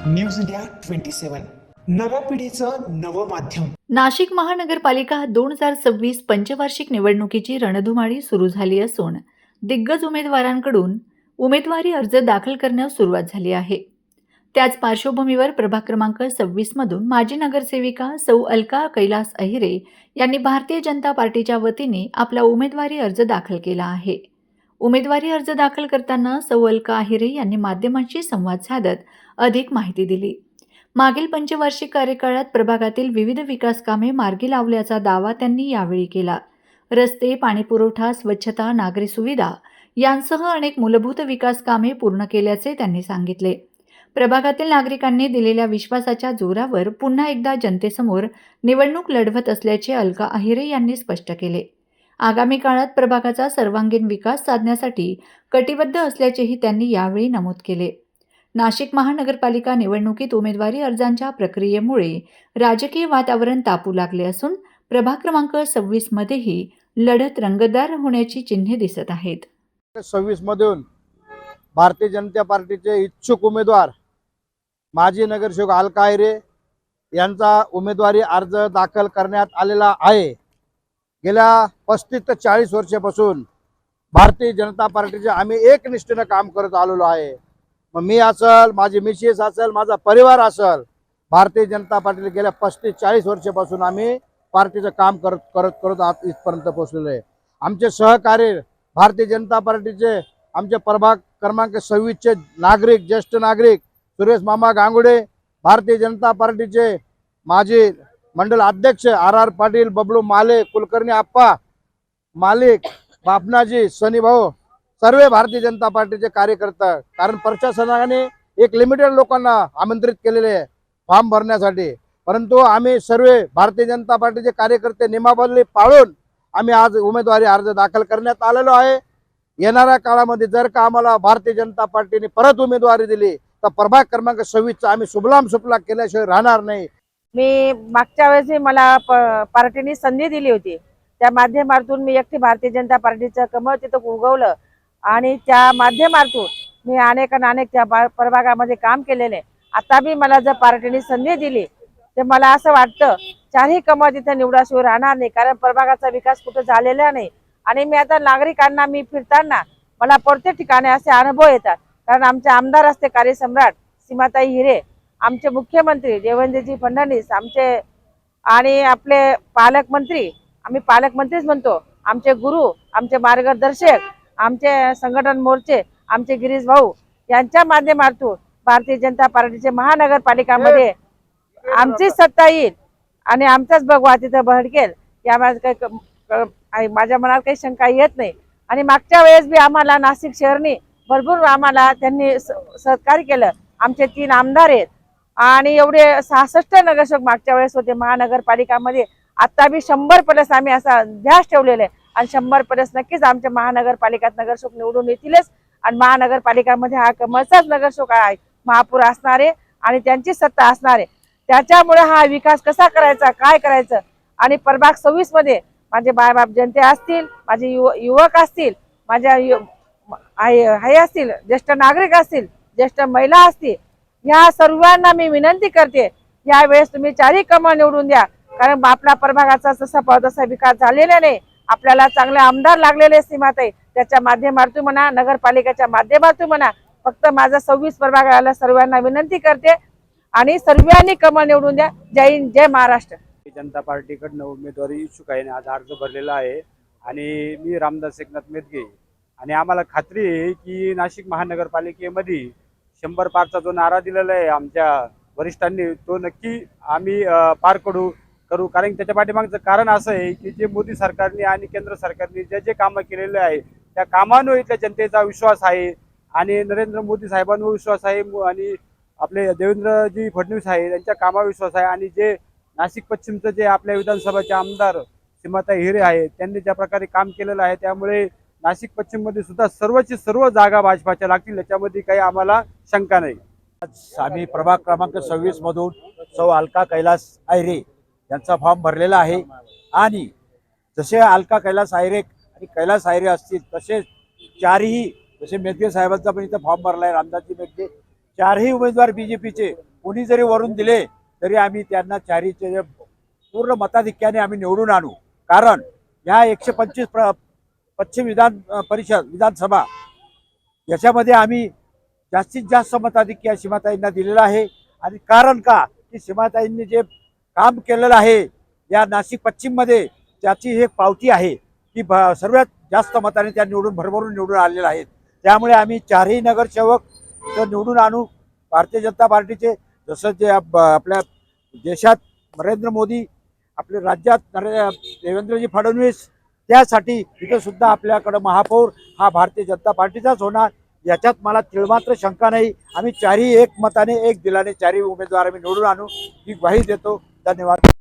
News India 27 नव्या पिढीचं नवं माध्यम। नाशिक महानगरपालिका 2026 पंचवार्षिक निवडणुकीची रणधुमाळी सुरू झाली असून दिग्गज उमेदवारांकडून उमेदवारी अर्ज दाखल करण्यास सुरुवात झाली आहे। त्याच पार्श्वभूमीवर प्रभाग क्रमांक 26 मधून माजी नगरसेविका सौ अलका कैलास अहिरे यांनी भारतीय जनता पार्टीच्या वतीने आपला उमेदवारी अर्ज दाखल केला आहे। उमेदवारी अर्ज दाखल करताना सौ अलका अहिरे यांनी माध्यमांशी संवाद साधत अधिक माहिती दिली। मागील पंचवार्षिक कार्यकाळात प्रभागातील विविध विकास कामे मार्गी लावल्याचा दावा त्यांनी यावेळी केला। रस्ते, पाणीपुरवठा, स्वच्छता, नागरी सुविधा यांसह अनेक मूलभूत विकास कामे पूर्ण केल्याचे त्यांनी सांगितले। प्रभागातील नागरिकांनी दिलेल्या विश्वासाच्या जोरावर पुन्हा एकदा जनतेसमोर निवडणूक लढवत असल्याचे अलका अहिरे यांनी स्पष्ट केले। आगामी काळात प्रभागाचा सर्वांगीण विकास साधण्यासाठी कटिबद्ध असल्याचेही त्यांनी यावेळी नमूद केले। नाशिक महानगरपालिका निवडणुकीत उमेदवारी अर्जांच्या प्रक्रियेमुळे राजकीय वातावरण तापू लागले असून प्रभाग क्रमांक 26 मध्येही लढत रंगतदार होण्याची चिन्हे दिसत आहेत। 26 मधून भारतीय जनता पार्टीचे इच्छुक उमेदवार माजी नगरसेवक अलका अहिरे यांचा उमेदवारी अर्ज दाखल करण्यात आलेला आहे। गेल्या 35 ते 40 वर्षापासून भारतीय जनता पार्टीचे आम्ही एकनिष्ठेने काम करत आलेलो आहे। मग मी असेल, माझी मिसेस असेल, माझा परिवार असेल, भारतीय जनता पार्टीला गेल्या 35-40 वर्षापासून आम्ही पार्टीचं काम करत आज इथपर्यंत पोहोचलेलो आहे। आमचे सहकारी भारतीय जनता पार्टीचे आमचे प्रभाग क्रमांक 26 चे नागरिक, ज्येष्ठ नागरिक सुरेश मामा गांगुडे, भारतीय जनता पार्टीचे माजी मंडल अध्यक्ष आर पाटील, बबलू माले, कुलकर्णी आप्पा मालिक, बापनाजी, सनी भाऊ, सर्व भारतीय जनता पार्टीचे कार्यकर्ते, कारण प्रशासनाने एक लिमिटेड लोकांना आमंत्रित केलेले आहे फॉर्म भरण्यासाठी, परंतु आम्ही सर्व भारतीय जनता पार्टीचे कार्यकर्ते नियमावली पाळून आम्ही आज उमेदवारी अर्ज दाखल करण्यात आलेलो आहे। येणाऱ्या काळामध्ये जर का आम्हाला भारतीय जनता पार्टीने परत उमेदवारी दिली तर प्रभाग क्रमांक 26 चा आम्ही सुबलाम सुफला केल्याशिवाय राहणार नाही। मी मागच्या वेळेस मला पार्टीने संधी दिली होती, त्या माध्यमातून मी एकटी भारतीय जनता पार्टीचं कमळ तिथं उगवलं आणि त्या माध्यमातून मी अनेक त्या प्रभागामध्ये काम केलेले। आता बी मला जर पार्टीने संधी दिली तर मला असं वाटतं चारही कमळ तिथे निवडाशिवाय राहणार नाही, कारण प्रभागाचा विकास कुठं झालेला नाही। आणि मी आता नागरिकांना मी फिरताना मला प्रत्येक ठिकाणी असे अनुभव येतात, कारण आमचे आमदार असते कार्यसम्राट सीमाताई हिरे, आमचे मुख्यमंत्री देवेंद्रजी फडणवीस, आमचे आणि आपले पालकमंत्री, आम्ही पालकमंत्रीच म्हणतो, आमचे गुरु, आमचे मार्गदर्शक, आमचे संघटन मोर्चे, आमचे गिरीश भाऊ यांच्या माध्यमातून भारतीय जनता पार्टीचे महानगरपालिकामध्ये आमची सत्ता येईल आणि आमचाच भगवा तिथं भडकेल यामध्ये काही माझ्या मनात काही शंका येत नाही। आणि मागच्या वेळेस बी आम्हाला नाशिक शहरने भरपूर आम्हाला त्यांनी सहकार्य केलं। आमचे 3 आमदार आहेत आणि एवढे 66 नगरसेवक मागच्या वेळेस होते महानगरपालिकामध्ये। आता बी 100 प्लस आम्ही असा ध्यास ठेवलेला आहे आणि 100 प्लस नक्कीच आमच्या महानगरपालिकात नगरसेवक निवडून येतीलच आणि महानगरपालिकामध्ये हा कमळचाच नगरसेवक आहे, महापौर असणार आहे आणि त्यांची सत्ता असणार आहे। त्याच्यामुळे हा विकास कसा करायचा, काय करायचं, आणि प्रभाग 26 मध्ये माझे बाप जनते असतील, माझे युवक असतील, माझ्या आई असतील, ज्येष्ठ नागरिक असतील, ज्येष्ठ महिला असतील, या सर्वांना मी विनंती करते यावेळेस तुम्ही चारही कमळ निवडून द्या, कारण आपला प्रभागाचा तसा विकास झालेला नाही। आपल्याला चांगले आमदार लागलेले सीमाताई, त्याच्या माध्यमातून म्हणा, नगरपालिकेच्या माध्यमातून म्हणा, फक्त माझा 26 प्रभागाला सर्वांना विनंती करते आणि सर्वांनी कमळ निवडून द्या। जय हिंद, जय महाराष्ट्र। जनता पार्टीकडनं उमेदवारी इच्छुक आहे, आज अर्ज भरलेला आहे आणि मी रामदास एकनाथ मेदगे आणि आम्हाला खात्री आहे की नाशिक महानगरपालिकेमध्ये 100 पारचा जो नारा दिलेला आहे आमच्या वरिष्ठांनी तो नक्की आम्ही पार करू, कारण त्याच्या पाठीमागचं कारण असं आहे की जे मोदी सरकारने आणि केंद्र सरकारने जे कामं केलेले आहे त्या कामांवर इथल्या जनतेचा विश्वास आहे आणि नरेंद्र मोदी साहेबांवर विश्वास आहे आणि आपले देवेंद्रजी फडणवीस आहे त्यांच्या कामावर विश्वास आहे आणि जे नाशिक पश्चिमचं जे आपल्या विधानसभाचे आमदार सीमाताई हिरे आहे त्यांनी ज्या प्रकारे काम केलेलं आहे त्यामुळे नाशिक पश्चिम मध्ये सुद्धा सर्वची सर्व जागा भाजपाच्या लागतील, याच्यामध्ये काही आम्हाला शंका नाही। आज आम्ही प्रभाग क्रमांक 26 मधून सौ अलका कैलास अहिरे यांचा फॉर्म भरलेला आहे आणि जसे अलका कैलास अहिरे आणि कैलास अहिरे असतील तसेच चारही, जसे मेदगे साहेबांचा पण इथं फॉर्म भरलाय रामदासजी मेदगे, चारही उमेदवार बीजेपीचे कोणी जरी वरून दिले तरी आम्ही त्यांना चारीचे पूर्ण मताधिक्याने आम्ही निवडून आणू. कारण या 125 पश्चिम विधान परिषद विधानसभा याच्यामध्ये आम्ही जास्तीत जास्त मताधिक्य सीमाताईंना दिलेलं आहे. आणि कारण का की सीमाताईंनी जे काम केलेलं आहे या नाशिक पश्चिममध्ये त्याची एक पावती आहे की सर्वात जास्त मताने त्या भरभरून निवडून आलेल्या आहेत. त्यामुळे आम्ही चारही नगरसेवक निवडून आणू भारतीय जनता पार्टीचे. जसं जे आपल्या देशात नरेंद्र मोदी, आपल्या राज्यात देवेंद्रजी फडणवीस, त्यासाठी तिथे सुद्धा आपल्याकडं महापौर हा भारतीय जनता पार्टीचाच होणार याच्यात मला तिळमात्र शंका नाही. आम्ही चारही एक मताने एक दिलाने चारही उमेदवार आम्ही निवडून आणू ही ग्वाही देतो. धन्यवाद.